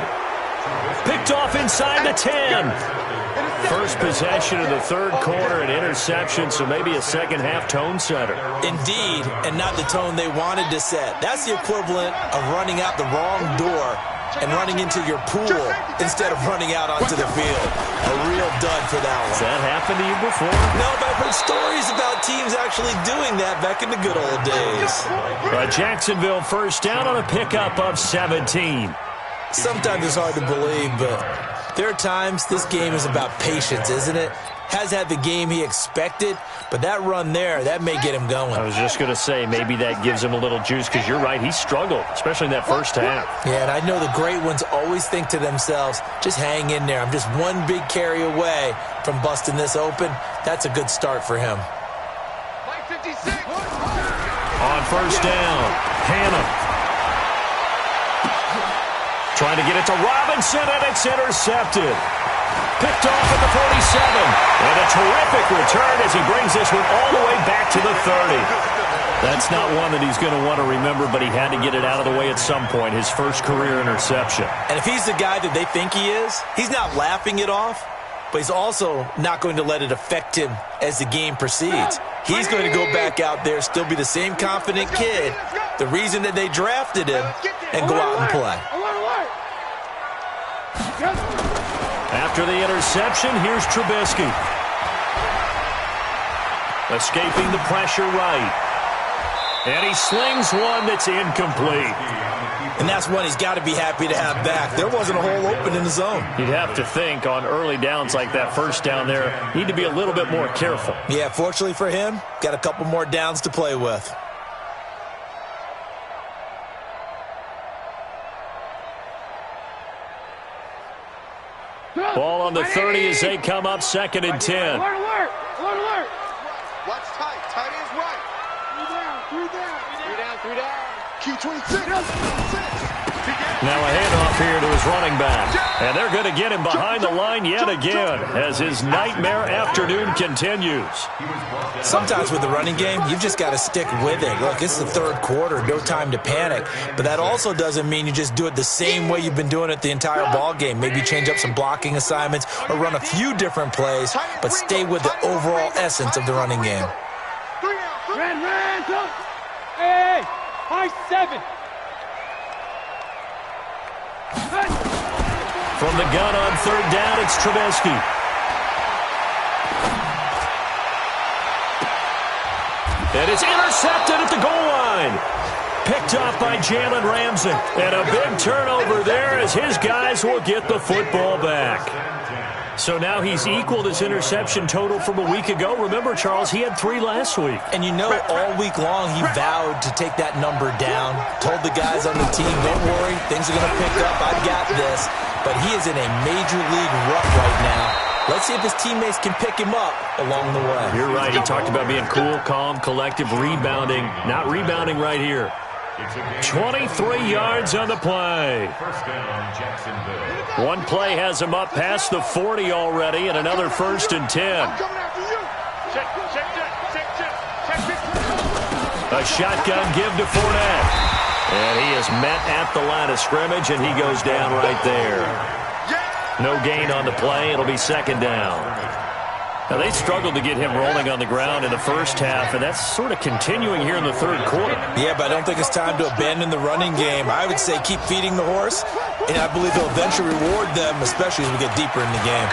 Picked off inside the 10. First possession of the 3rd quarter, an interception, so maybe a second-half tone setter. Indeed, and not the tone they wanted to set. That's the equivalent of running out the wrong door and running into your pool instead of running out onto the field. A real dud for that one. Has that happened to you before? No, but I've heard stories about teams actually doing that back in the good old days. But Jacksonville 1st down on a pickup of 17. Sometimes it's hard to believe, but there are times this game is about patience, isn't it? Has had the game he expected, but that run there, that may get him going. I was just going to say, maybe that gives him a little juice, because you're right, he struggled, especially in that 1st half. Yeah, and I know the great ones always think to themselves, just hang in there. I'm just one big carry away from busting this open. That's a good start for him. Mike 56. On 1st down, Hannah. Trying to get it to Robinson, and it's intercepted. Picked off at the 47. And a terrific return as he brings this one all the way back to the 30. That's not one that he's going to want to remember, but he had to get it out of the way at some point, his first career interception. And if he's the guy that they think he is, he's not laughing it off, but he's also not going to let it affect him as the game proceeds. He's going to go back out there, still be the same confident kid, the reason that they drafted him, and go out and play. After the interception, here's Trubisky. Escaping the pressure right. And he slings one that's incomplete. And that's one he's got to be happy to have back. There wasn't a hole open in the zone. You'd have to think on early downs like that 1st down there, need to be a little bit more careful. Yeah, fortunately for him, got a couple more downs to play with. Ball on the 30 as they come up 2nd and 10. Alert. Watch tight. Tight ends right. 3 down. Key 26. Now a handoff here to his running back. And they're going to get him behind the line yet again as his nightmare afternoon continues. Sometimes with the running game, you've just got to stick with it. Look, it's the third quarter, no time to panic. But that also doesn't mean you just do it the same way you've been doing it the entire ball game. Maybe change up some blocking assignments or run a few different plays, but stay with the overall essence of the running game. Hey, high 7. From the gun on third down, it's Trubisky. And it's intercepted at the goal line. Picked off by Jalen Ramsey. And a big turnover there as his guys will get the football back. So now he's equaled his interception total from a week ago. Remember, Charles, he had 3 last week. And you know, all week long he vowed to take that number down. Told the guys on the team, don't worry, things are going to pick up. I've got this. But he is in a major league rut right now. Let's see if his teammates can pick him up along the way. You're right. He talked about being cool, calm, collective, rebounding. Not rebounding right here. 23 yards on the play. First down, Jacksonville. One play has him up past the 40 already, and another 1st and 10. A shotgun give to Fournette. And he is met at the line of scrimmage, and he goes down right there. No gain on the play. It'll be 2nd down. Now, they struggled to get him rolling on the ground in the first half, and that's sort of continuing here in the third quarter. Yeah, but I don't think it's time to abandon the running game. I would say keep feeding the horse, and I believe they'll eventually reward them, especially as we get deeper in the game.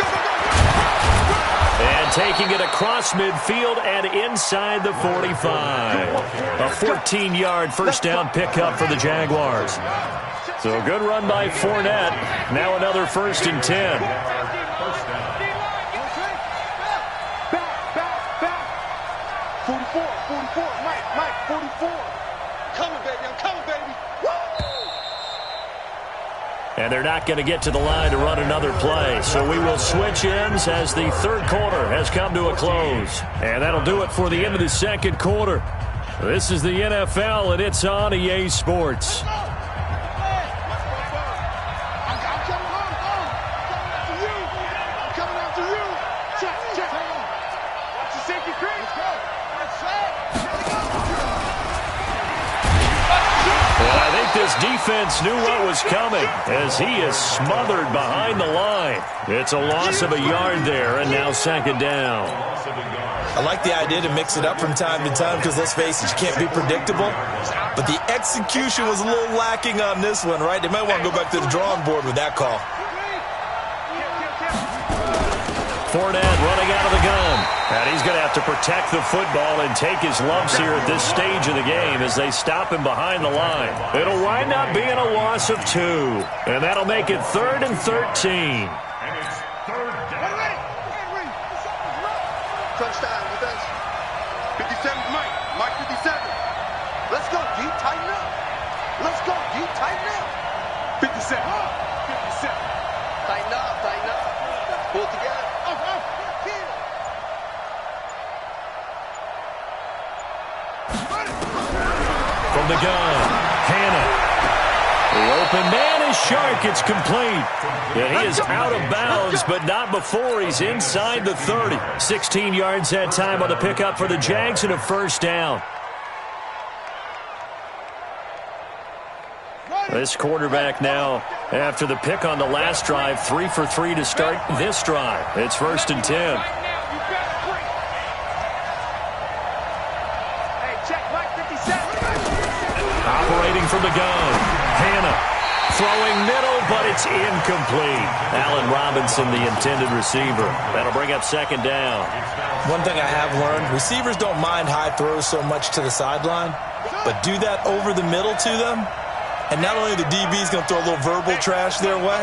And taking it across midfield and inside the 45. A 14-yard first down pickup for the Jaguars. So a good run by Fournette. Now another 1st and 10. Mike, 44. Coming, baby, I'm coming, baby. Woo! And they're not going to get to the line to run another play. So we will switch ends as the third quarter has come to a close. And that'll do it for the end of the second quarter. This is the NFL, and it's on EA Sports. This defense knew what was coming as he is smothered behind the line. It's a loss of a yard there, and now 2nd down. I like the idea to mix it up from time to time because, let's face it, you can't be predictable. But the execution was a little lacking on this one, right? They might want to go back to the drawing board with that call. Fournette running out of the gun. And he's going to have to protect the football and take his lumps here at this stage of the game as they stop him behind the line. It'll wind up being a loss of 2. And that'll make it 3rd and 13. And it's 3rd down. Touchdown with us. 57 Mike. Mike 57. Let's go, D. Tighten up. Let's go, D. Tighten up. 57. 57. Tighten up, tighten up. Pull together. From the gun, Hannah. The open man is Shark. It's complete. And he is out of bounds, but not before he's inside the 30. 16 yards that time on the pickup for the Jags and a 1st down. This quarterback now, after the pick on the last drive, 3 for 3 to start this drive. It's 1st and 10. Operating from the gun, Hannah throwing middle, but it's incomplete. Allen Robinson, the intended receiver. That'll bring up 2nd down. One thing I have learned, receivers don't mind high throws so much to the sideline, but do that over the middle to them, and not only the DB's going to throw a little verbal trash their way,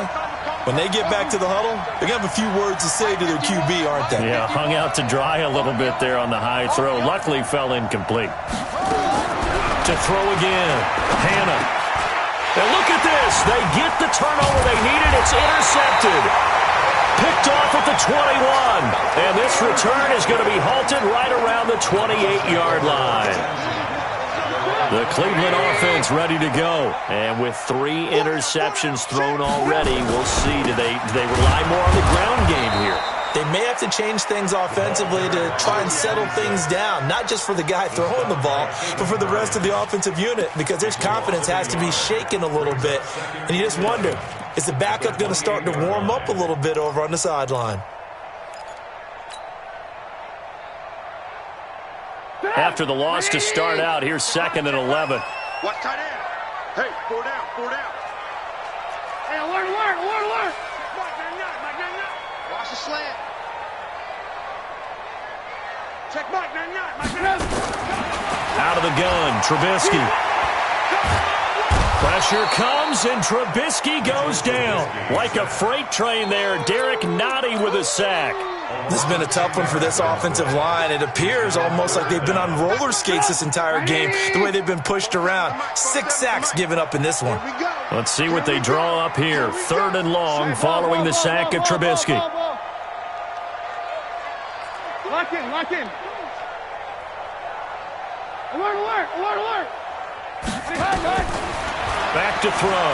when they get back to the huddle, they're going to have a few words to say to their QB, aren't they? Yeah, hung out to dry a little bit there on the high throw. Luckily fell incomplete. To throw again, Hannah. And look at this. They get the turnover they needed. It's intercepted. Picked off at the 21. And this return is going to be halted right around the 28-yard line. The Cleveland offense ready to go. And with 3 interceptions thrown already, we'll see. Do they rely more on the ground game here? They may have to change things offensively to try and settle things down, not just for the guy throwing the ball, but for the rest of the offensive unit, because their confidence has to be shaken a little bit. And you just wonder, is the backup going to start to warm up a little bit over on the sideline? After the loss to start out, here's 2nd and 11. Watch tight end. Hey, 4 down, 4 down. Hey, alert. Watch the slant. Check Mike, 99. Out of the gun, Trubisky. Pressure comes, and Trubisky goes down. Like a freight train there, Derek Nottie with a sack. This has been a tough one for this offensive line. It appears almost like they've been on roller skates this entire game, the way they've been pushed around. 6 sacks given up in this one. Let's see what they draw up here. 3rd and long following the sack of Trubisky. Lock in. Alert. Back to throw.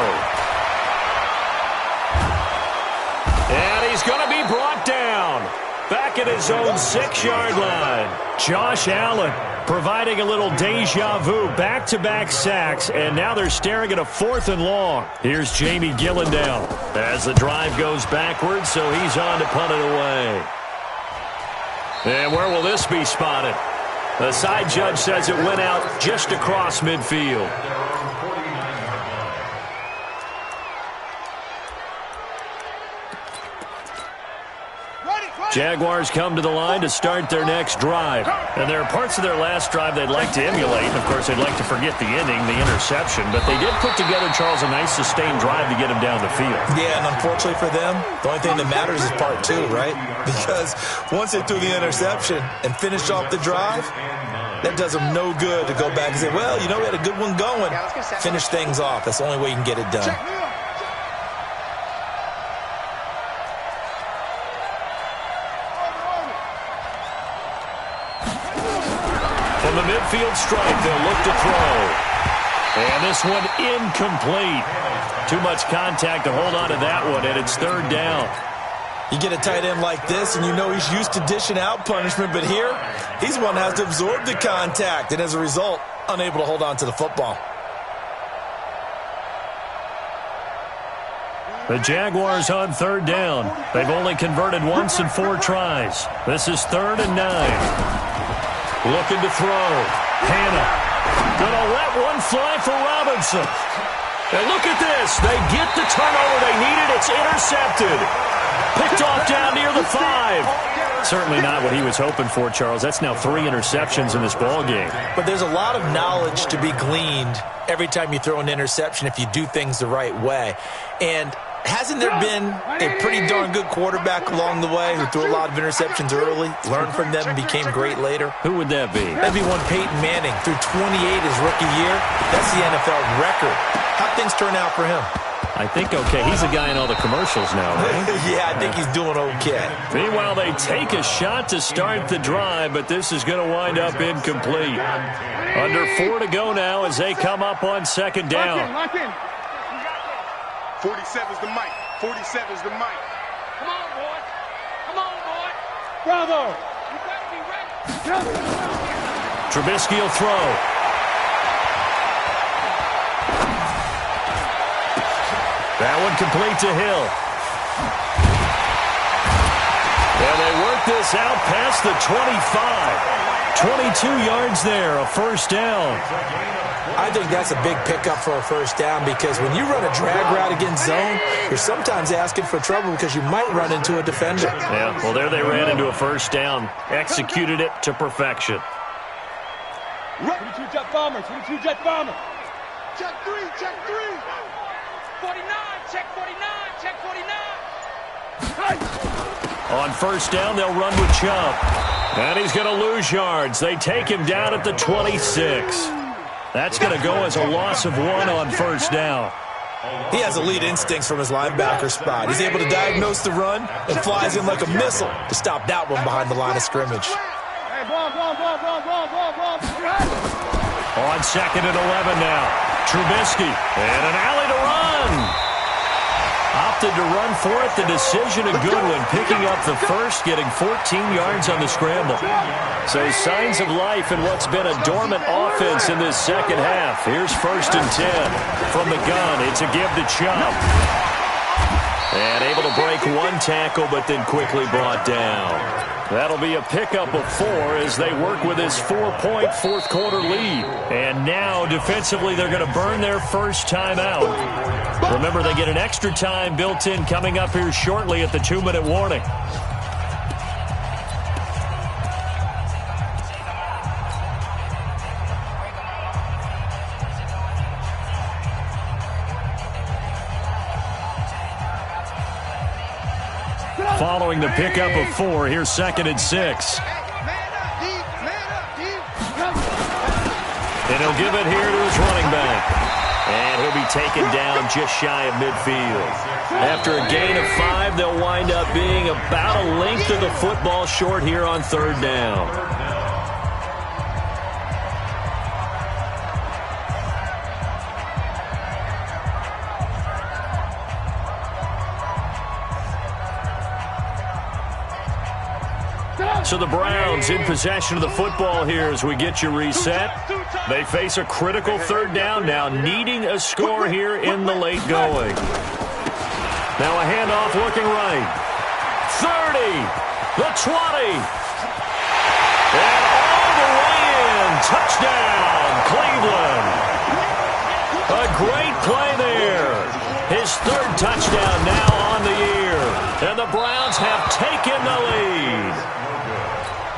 And he's going to be brought down. Back at his own 6-yard line. Josh Allen providing a little deja vu. Back-to-back sacks, and now they're staring at a 4th and long. Here's Jamie Gillendown as the drive goes backwards, so he's on to punt it away. And where will this be spotted? The side judge says it went out just across midfield. Jaguars come to the line to start their next drive. And there are parts of their last drive they'd like to emulate. Of course, they'd like to forget the ending, the interception. But they did put together, Charles, a nice sustained drive to get him down the field. Yeah, and unfortunately for them, the only thing that matters is part 2, right? Because once they threw the interception and finished off the drive, that does them no good to go back and say, well, you know, we had a good one going. Finish things off. That's the only way you can get it done. From the midfield stripe, they'll look to throw. And this one incomplete. Too much contact to hold on to that one, and it's 3rd down. You get a tight end like this, and you know he's used to dishing out punishment, but here, he's one that has to absorb the contact, and as a result, unable to hold on to the football. The Jaguars on 3rd down. They've only converted once in 4 tries. This is 3rd and 9. Looking to throw. Hannah. Gonna let one fly for Robinson. And look at this. They get the turnover they needed. It's intercepted. Picked off down near the 5. Certainly not what he was hoping for, Charles. That's now 3 interceptions in this ball game. But there's a lot of knowledge to be gleaned every time you throw an interception if you do things the right way. And hasn't there been a pretty darn good quarterback along the way who threw a lot of interceptions early, learned from them, and became great later? Who would that be? That'd be one Peyton Manning. Threw 28 his rookie year. That's the NFL record. How'd things turn out for him? I think okay. He's a guy in all the commercials now, right? Yeah, I think he's doing okay. Meanwhile, they take a shot to start the drive, but this is going to wind up incomplete. Under 4 to go now as they come up on 2nd down. Lock in. 47's the mic. 47's the mic. Come on, boy. Bravo. You better be ready. Trubisky will throw. That one complete to Hill. And they work this out past the 25. 22 yards there, a 1st down. I think that's a big pickup for a 1st down because when you run a drag route against zone, you're sometimes asking for trouble because you might run into a defender. Yeah, well, there they ran into a 1st down. Executed it to perfection. 22 jet bombers. Check 3. 49, check 49. On 1st down, they'll run with Chubb. And he's going to lose yards. They take him down at the 26. That's going to go as a loss of 1 on 1st down. He has elite instincts from his linebacker spot. He's able to diagnose the run and flies in like a missile to stop that one behind the line of scrimmage. Hey, ball. On 2nd and 11 now. Trubisky and an alley to run. Opted to run for it. The decision a good one. Picking up the first, getting 14 yards on the scramble. So signs of life in what's been a dormant offense in this second half. Here's 1st and 10. From the gun, it's a give to Chubb. And able to break one tackle, but then quickly brought down. That'll be a pickup of 4 as they work with this 4-point fourth quarter lead. And now, defensively, they're going to burn their first time out. Remember, they get an extra time built in coming up here shortly at the 2-minute warning. Following the pickup of 4, here's 2nd and 6. And he'll give it here to his running back. And he'll be taken down just shy of midfield. After a gain of 5, they'll wind up being about a length of the football short here on 3rd down. So the Browns in possession of the football here as we get you reset. They face a critical 3rd down now, needing a score here in the late going. Now a handoff looking right. 30, the 20. And all the way in. Touchdown, Cleveland. A great play there. His 3rd touchdown now on the year. And the Browns have taken the lead.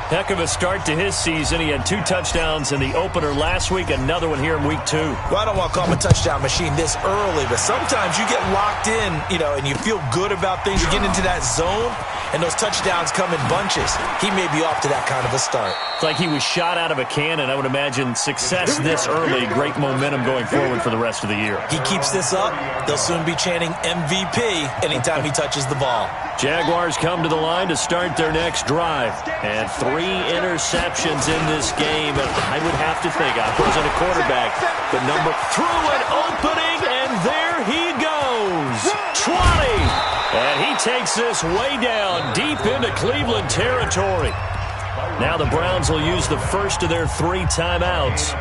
Heck of a start to his season. He had 2 touchdowns in the opener last week, another one here in week 2. Well, I don't want to call him a touchdown machine this early, but sometimes you get locked in, and you feel good about things. You get into that zone, and those touchdowns come in bunches. He may be off to that kind of a start. It's like he was shot out of a cannon. I would imagine success this early, great momentum going forward for the rest of the year. He keeps this up, they'll soon be chanting MVP anytime he touches the ball. Jaguars come to the line to start their next drive. And 3 interceptions in this game. And I would have to think, I wasn't a quarterback, but through an opening, and there he goes. 20. And he takes this way down deep into Cleveland territory. Now the Browns will use the first of their 3 timeouts.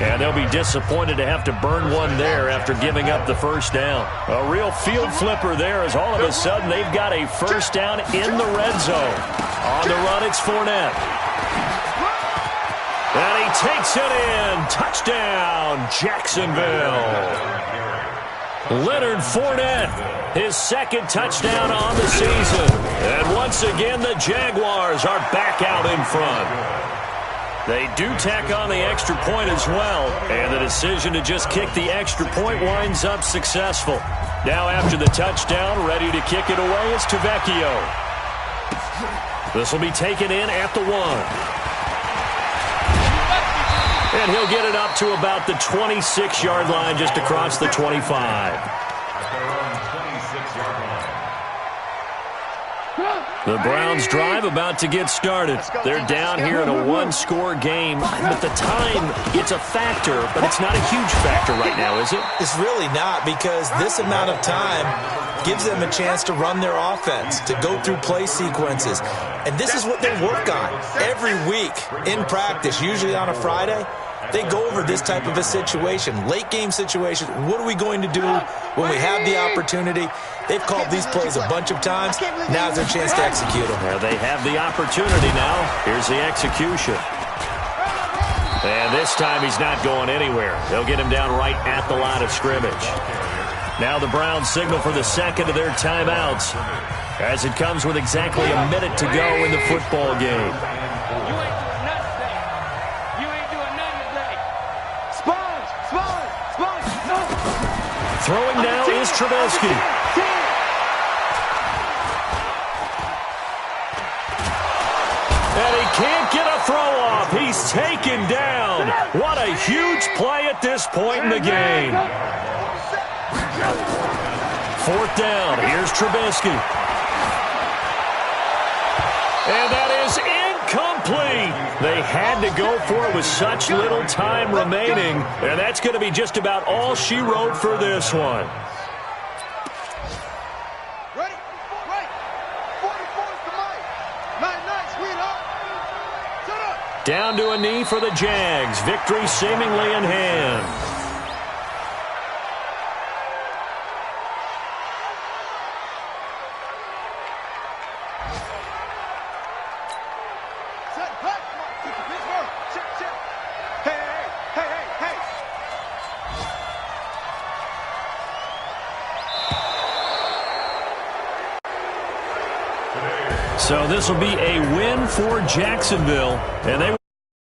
And they'll be disappointed to have to burn one there after giving up the first down. A real field flipper there as all of a sudden they've got a first down in the red zone. On the run, it's Fournette. And he takes it in. Touchdown, Jacksonville. Leonard Fournette, his 2nd touchdown on the season. And once again, the Jaguars are back out in front. They do tack on the extra point as well, and the decision to just kick the extra point winds up successful. Now after the touchdown, ready to kick it away is Tavecchio. This will be taken in at the 1. And he'll get it up to about the 26-yard line, just across the 25. The Browns drive about to get started. They're down here in a 1-score game. But the time, it's a factor, but it's not a huge factor right now, is it? It's really not, because this amount of time gives them a chance to run their offense, to go through play sequences. And this is what they work on every week in practice, usually on a Friday. They go over this type of a situation, late game situation. What are we going to do when we have the opportunity? They've called these plays a bunch of times. Now's their chance to execute them. Well, they have the opportunity now. Here's the execution. And this time he's not going anywhere. They'll get him down right at the line of scrimmage. Now the Browns signal for the 2nd of their timeouts as it comes with exactly a minute to go in the football game. Throwing now is Trubisky. And he can't get a throw off. He's taken down. What a huge play at this point in the game. 4th down. Here's Trubisky. And that is complete. They had to go for it with such little time remaining, and that's going to be just about all she wrote for this one. Ready? Right. 44's the mic. Night, sweetheart. Shut up. Down to a knee for the Jags. Victory seemingly in hand. So this will be a win for Jacksonville, and they